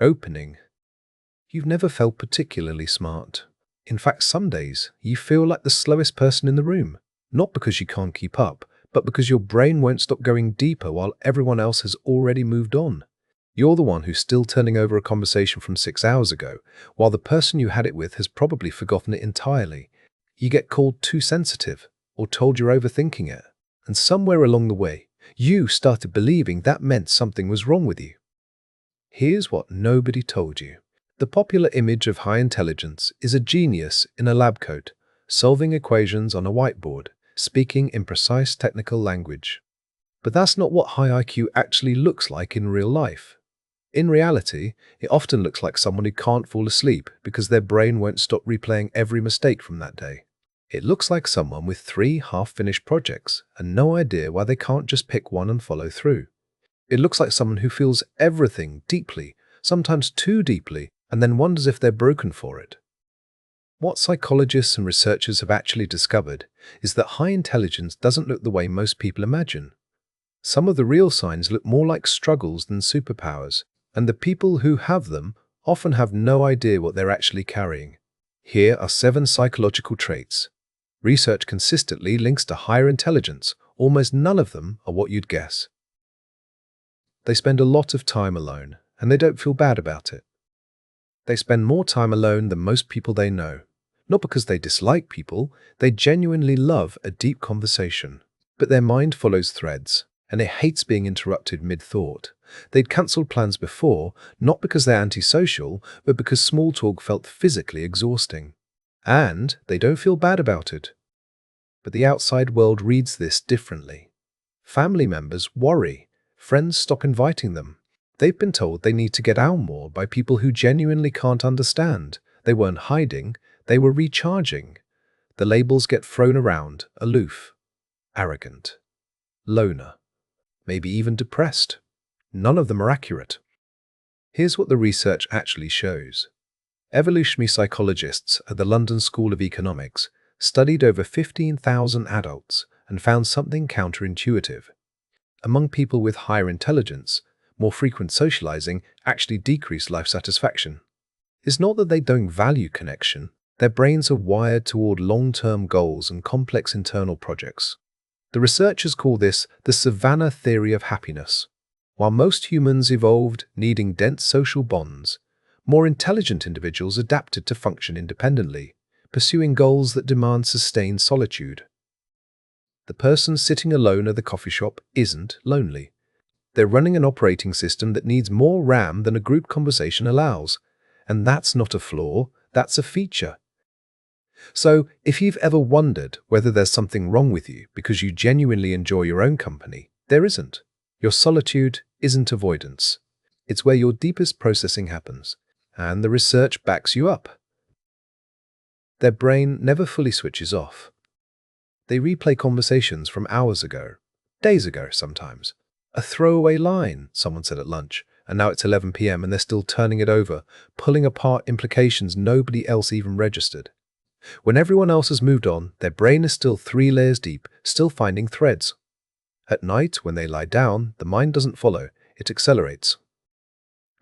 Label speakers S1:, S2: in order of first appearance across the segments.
S1: Opening. You've never felt particularly smart. In fact, some days you feel like the slowest person in the room, not because you can't keep up, but because your brain won't stop going deeper while everyone else has already moved on. You're the one who's still turning over a conversation from 6 hours ago, while the person you had it with has probably forgotten it entirely. You get called too sensitive, or told you're overthinking it, and somewhere along the way, you started believing that meant something was wrong with you. Here's what nobody told you. The popular image of high intelligence is a genius in a lab coat, solving equations on a whiteboard, speaking in precise technical language. But that's not what high IQ actually looks like in real life. In reality, it often looks like someone who can't fall asleep because their brain won't stop replaying every mistake from that day. It looks like someone with 3 half-finished projects and no idea why they can't just pick one and follow through. It looks like someone who feels everything deeply, sometimes too deeply, and then wonders if they're broken for it. What psychologists and researchers have actually discovered is that high intelligence doesn't look the way most people imagine. Some of the real signs look more like struggles than superpowers, and the people who have them often have no idea what they're actually carrying. Here are 7 psychological traits. Research consistently links to higher intelligence. Almost none of them are what you'd guess. They spend a lot of time alone, and they don't feel bad about it. They spend more time alone than most people they know. Not because they dislike people, they genuinely love a deep conversation. But their mind follows threads, and it hates being interrupted mid-thought. They'd cancelled plans before, not because they're antisocial, but because small talk felt physically exhausting. And they don't feel bad about it. But the outside world reads this differently. Family members worry. Friends stop inviting them. They've been told they need to get out more by people who genuinely can't understand. They weren't hiding, they were recharging. The labels get thrown around: aloof, arrogant, loner, maybe even depressed. None of them are accurate. Here's what the research actually shows. Evolutionary psychologists at the London School of Economics studied over 15,000 adults and found something counterintuitive. Among people with higher intelligence, more frequent socializing actually decreased life satisfaction. It's not that they don't value connection. Their brains are wired toward long-term goals and complex internal projects. The researchers call this the Savannah theory of happiness. While most humans evolved needing dense social bonds, more intelligent individuals adapted to function independently, pursuing goals that demand sustained solitude. The person sitting alone at the coffee shop isn't lonely. They're running an operating system that needs more RAM than a group conversation allows. And that's not a flaw, that's a feature. So, if you've ever wondered whether there's something wrong with you because you genuinely enjoy your own company, there isn't. Your solitude isn't avoidance. It's where your deepest processing happens, and the research backs you up. Their brain never fully switches off. They replay conversations from hours ago, days ago sometimes. A throwaway line, someone said at lunch, and now it's 11 p.m. and they're still turning it over, pulling apart implications nobody else even registered. When everyone else has moved on, their brain is still 3 layers deep, still finding threads. At night, when they lie down, the mind doesn't follow, it accelerates.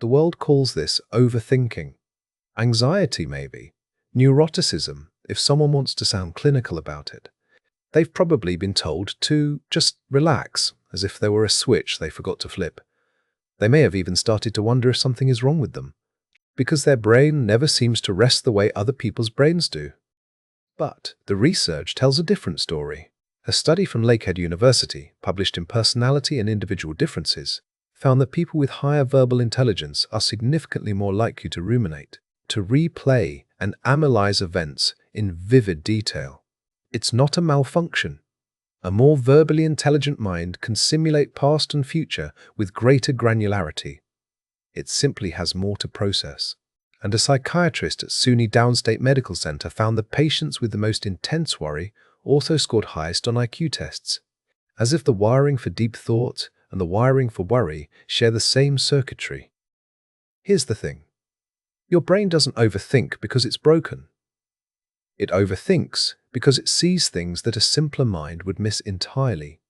S1: The world calls this overthinking. Anxiety, maybe. Neuroticism, if someone wants to sound clinical about it. They've probably been told to just relax, as if there were a switch they forgot to flip. They may have even started to wonder if something is wrong with them, because their brain never seems to rest the way other people's brains do. But the research tells a different story. A study from Lakehead University, published in Personality and Individual Differences, found that people with higher verbal intelligence are significantly more likely to ruminate, to replay and analyze events in vivid detail. It's not a malfunction. A more verbally intelligent mind can simulate past and future with greater granularity. It simply has more to process. And a psychiatrist at SUNY Downstate Medical Center found that patients with the most intense worry also scored highest on IQ tests, as if the wiring for deep thought and the wiring for worry share the same circuitry. Here's the thing. Your brain doesn't overthink because it's broken. It overthinks because it sees things that a simpler mind would miss entirely.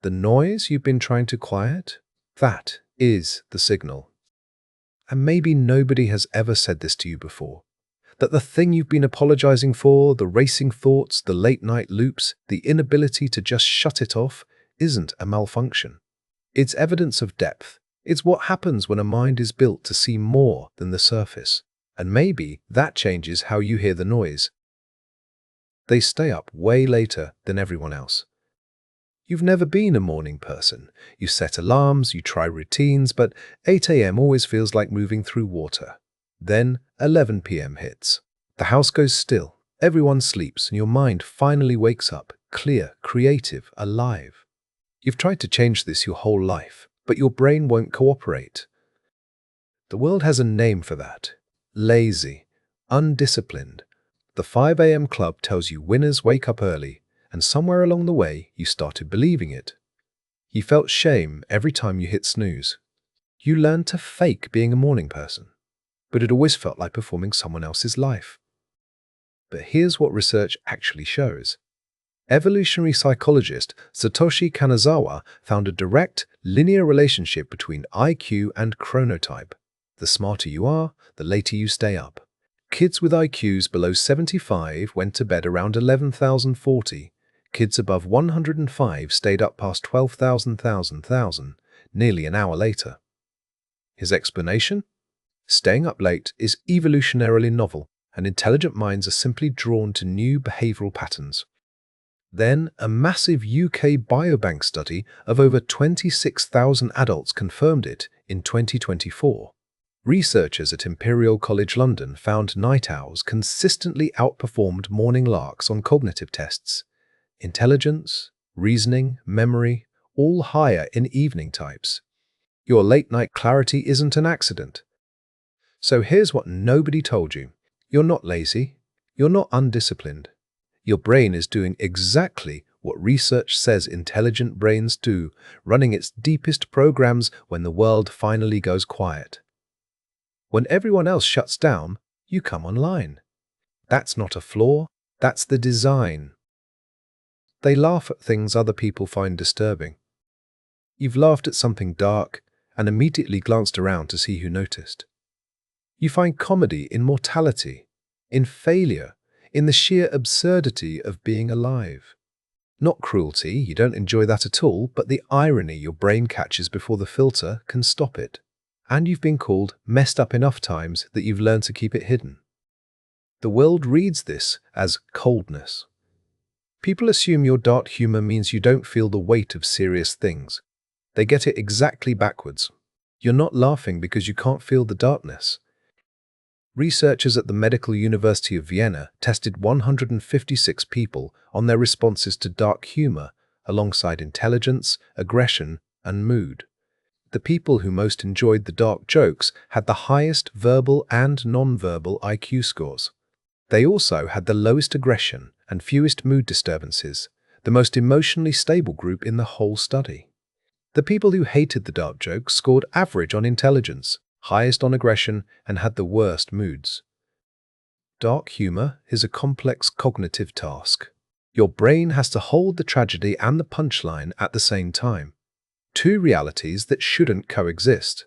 S1: The noise you've been trying to quiet, that is the signal. And maybe nobody has ever said this to you before. That the thing you've been apologizing for, the racing thoughts, the late-night loops, the inability to just shut it off, isn't a malfunction. It's evidence of depth. It's what happens when a mind is built to see more than the surface. And maybe that changes how you hear the noise. They stay up way later than everyone else. You've never been a morning person. You set alarms, you try routines, but 8 a.m. always feels like moving through water. Then 11 p.m. hits. The house goes still, everyone sleeps, and your mind finally wakes up, clear, creative, alive. You've tried to change this your whole life, but your brain won't cooperate. The world has a name for that. Lazy, undisciplined. The 5 a.m. club tells you winners wake up early, and somewhere along the way you started believing it. You felt shame every time you hit snooze. You learned to fake being a morning person, but it always felt like performing someone else's life. But here's what research actually shows. Evolutionary psychologist Satoshi Kanazawa found a direct, linear relationship between IQ and chronotype. The smarter you are, the later you stay up. Kids with IQs below 75 went to bed around 11,040. Kids above 105 stayed up past 12,000, nearly an hour later. His explanation? Staying up late is evolutionarily novel, and intelligent minds are simply drawn to new behavioral patterns. Then, a massive UK biobank study of over 26,000 adults confirmed it in 2024. Researchers at Imperial College London found night owls consistently outperformed morning larks on cognitive tests. Intelligence, reasoning, memory, all higher in evening types. Your late-night clarity isn't an accident. So here's what nobody told you. You're not lazy. You're not undisciplined. Your brain is doing exactly what research says intelligent brains do, running its deepest programs when the world finally goes quiet. When everyone else shuts down, you come online. That's not a flaw, that's the design. They laugh at things other people find disturbing. You've laughed at something dark and immediately glanced around to see who noticed. You find comedy in mortality, in failure, in the sheer absurdity of being alive. Not cruelty, you don't enjoy that at all, but the irony your brain catches before the filter can stop it. And you've been called messed up enough times that you've learned to keep it hidden. The world reads this as coldness. People assume your dark humor means you don't feel the weight of serious things. They get it exactly backwards. You're not laughing because you can't feel the darkness. Researchers at the Medical University of Vienna tested 156 people on their responses to dark humor alongside intelligence, aggression, and mood. The people who most enjoyed the dark jokes had the highest verbal and non-verbal IQ scores. They also had the lowest aggression and fewest mood disturbances, the most emotionally stable group in the whole study. The people who hated the dark jokes scored average on intelligence, highest on aggression, and had the worst moods. Dark humor is a complex cognitive task. Your brain has to hold the tragedy and the punchline at the same time. Two realities that shouldn't coexist.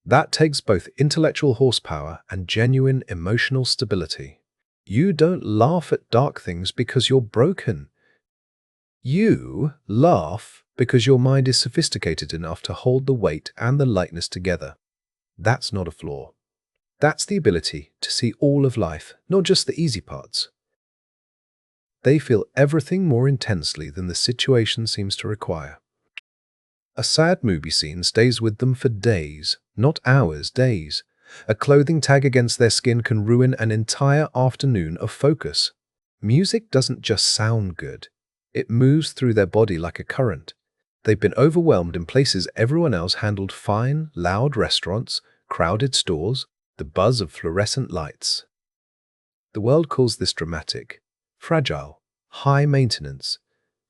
S1: That takes both intellectual horsepower and genuine emotional stability. You don't laugh at dark things because you're broken. You laugh because your mind is sophisticated enough to hold the weight and the lightness together. That's not a flaw. That's the ability to see all of life, not just the easy parts. They feel everything more intensely than the situation seems to require. A sad movie scene stays with them for days, not hours, days. A clothing tag against their skin can ruin an entire afternoon of focus. Music doesn't just sound good. It moves through their body like a current. They've been overwhelmed in places everyone else handled fine, loud restaurants, crowded stores, the buzz of fluorescent lights. The world calls this dramatic, fragile, high maintenance,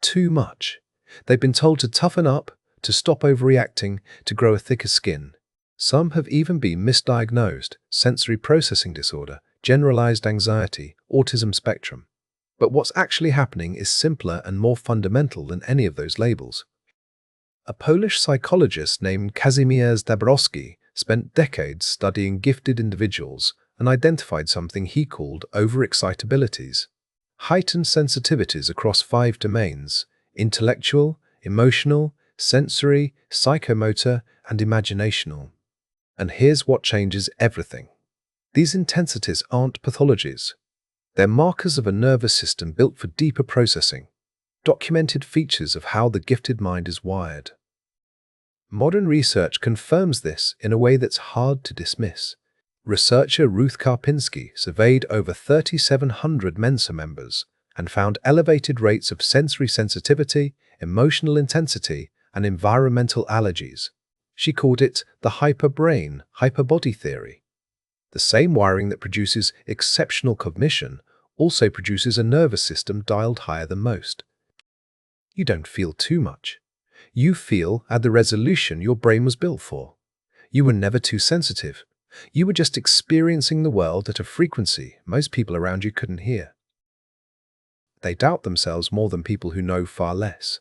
S1: too much. They've been told to toughen up, to stop overreacting, to grow a thicker skin. Some have even been misdiagnosed, sensory processing disorder, generalized anxiety, autism spectrum. But what's actually happening is simpler and more fundamental than any of those labels. A Polish psychologist named Kazimierz Dabrowski spent decades studying gifted individuals and identified something he called overexcitabilities, heightened sensitivities across 5 domains: intellectual, emotional, sensory, psychomotor, and imaginational. And here's what changes everything. These intensities aren't pathologies. They're markers of a nervous system built for deeper processing, documented features of how the gifted mind is wired. Modern research confirms this in a way that's hard to dismiss. Researcher Ruth Karpinski surveyed over 3,700 Mensa members and found elevated rates of sensory sensitivity, emotional intensity, and environmental allergies. She called it the hyper-brain, hyper-body theory. The same wiring that produces exceptional cognition also produces a nervous system dialed higher than most. You don't feel too much. You feel at the resolution your brain was built for. You were never too sensitive. You were just experiencing the world at a frequency most people around you couldn't hear. They doubt themselves more than people who know far less.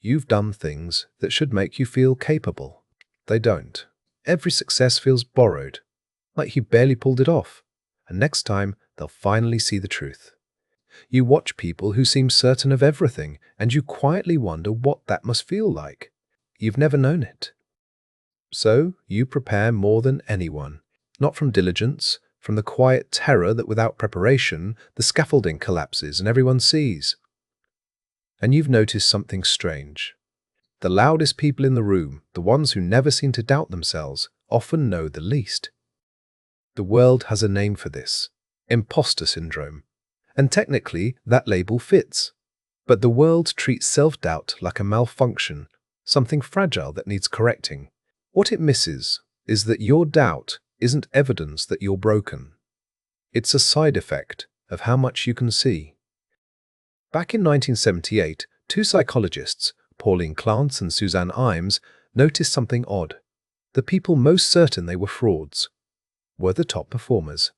S1: You've done things that should make you feel capable. They don't. Every success feels borrowed, like you barely pulled it off, and next time they'll finally see the truth. You watch people who seem certain of everything, and you quietly wonder what that must feel like. You've never known it. So you prepare more than anyone, not from diligence, from the quiet terror that without preparation, the scaffolding collapses and everyone sees. And you've noticed something strange. The loudest people in the room, the ones who never seem to doubt themselves, often know the least. The world has a name for this: imposter syndrome. And technically, that label fits. But the world treats self-doubt like a malfunction, something fragile that needs correcting. What it misses is that your doubt isn't evidence that you're broken. It's a side effect of how much you can see. Back in 1978, 2 psychologists, Pauline Clance and Suzanne Imes, noticed something odd. The people most certain they were frauds were the top performers.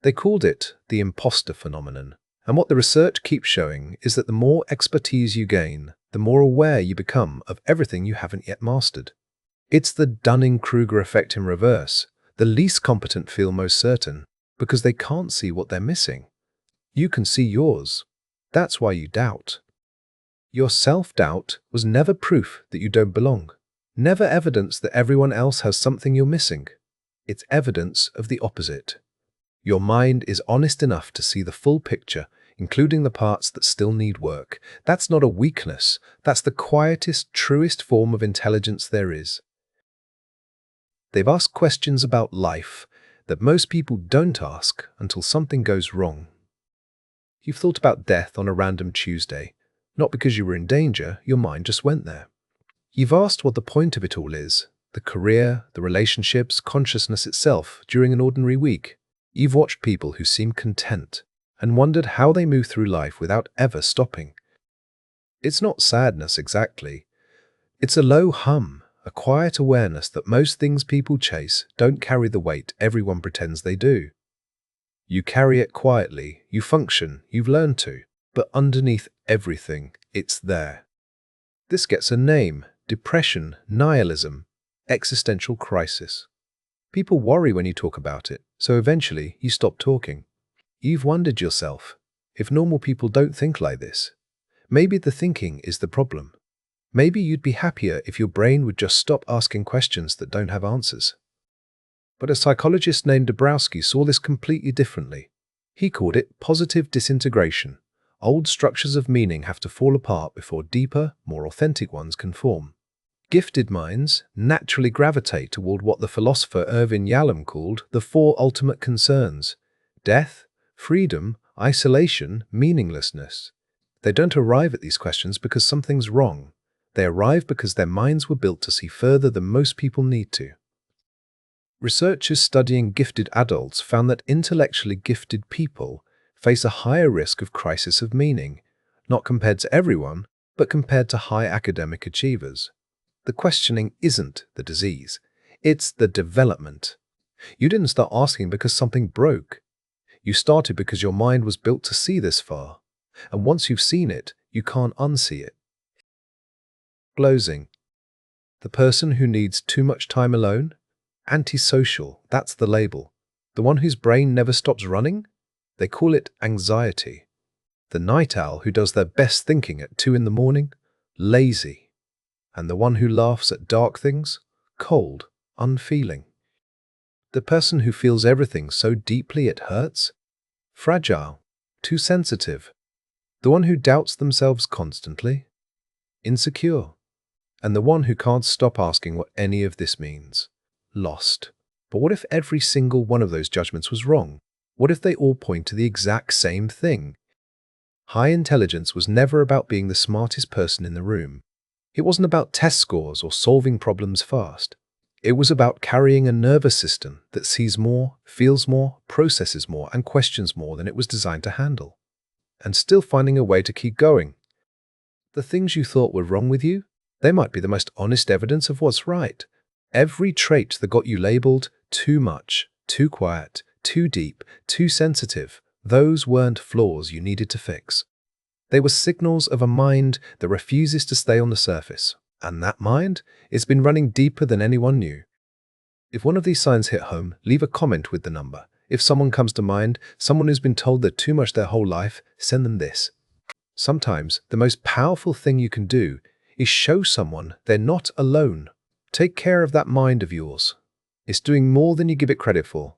S1: They called it the imposter phenomenon. And what the research keeps showing is that the more expertise you gain, the more aware you become of everything you haven't yet mastered. It's the Dunning-Kruger effect in reverse. The least competent feel most certain because they can't see what they're missing. You can see yours. That's why you doubt. Your self-doubt was never proof that you don't belong, never evidence that everyone else has something you're missing. It's evidence of the opposite. Your mind is honest enough to see the full picture, including the parts that still need work. That's not a weakness. That's the quietest, truest form of intelligence there is. They've asked questions about life that most people don't ask until something goes wrong. You've thought about death on a random Tuesday. Not because you were in danger, your mind just went there. You've asked what the point of it all is, the career, the relationships, consciousness itself, during an ordinary week. You've watched people who seem content and wondered how they move through life without ever stopping. It's not sadness exactly. It's a low hum, a quiet awareness that most things people chase don't carry the weight everyone pretends they do. You carry it quietly, you function, you've learned to, but underneath everything, it's there. This gets a name: depression, nihilism, existential crisis. People worry when you talk about it, so eventually you stop talking. You've wondered yourself, if normal people don't think like this, maybe the thinking is the problem. Maybe you'd be happier if your brain would just stop asking questions that don't have answers. But a psychologist named Dabrowski saw this completely differently. He called it positive disintegration. Old structures of meaning have to fall apart before deeper, more authentic ones can form. Gifted minds naturally gravitate toward what the philosopher Irvin Yalom called the 4 ultimate concerns: death, freedom, isolation, meaninglessness. They don't arrive at these questions because something's wrong. They arrive because their minds were built to see further than most people need to. Researchers studying gifted adults found that intellectually gifted people face a higher risk of crisis of meaning, not compared to everyone, but compared to high academic achievers. The questioning isn't the disease, it's the development. You didn't start asking because something broke. You started because your mind was built to see this far, and once you've seen it, you can't unsee it. Closing. The person who needs too much time alone Antisocial, that's the label. The one whose brain never stops running? They call it anxiety. The night owl who does their best thinking at 2 in the morning? Lazy. And the one who laughs at dark things? Cold, unfeeling. The person who feels everything so deeply it hurts? Fragile, too sensitive. The one who doubts themselves constantly? Insecure. And the one who can't stop asking what any of this means? Lost. But what if every single one of those judgments was wrong? What if they all point to the exact same thing? High intelligence was never about being the smartest person in the room. It wasn't about test scores or solving problems fast. It was about carrying a nervous system that sees more, feels more, processes more, and questions more than it was designed to handle. And still finding a way to keep going. The things you thought were wrong with you, they might be the most honest evidence of what's right. Every trait that got you labeled too much, too quiet, too deep, too sensitive, those weren't flaws you needed to fix. They were signals of a mind that refuses to stay on the surface, and that mind has been running deeper than anyone knew. If one of these signs hit home, leave a comment with the number. If someone comes to mind, someone who's been told they're too much their whole life, send them this. Sometimes the most powerful thing you can do is show someone they're not alone. Take care of that mind of yours. It's doing more than you give it credit for.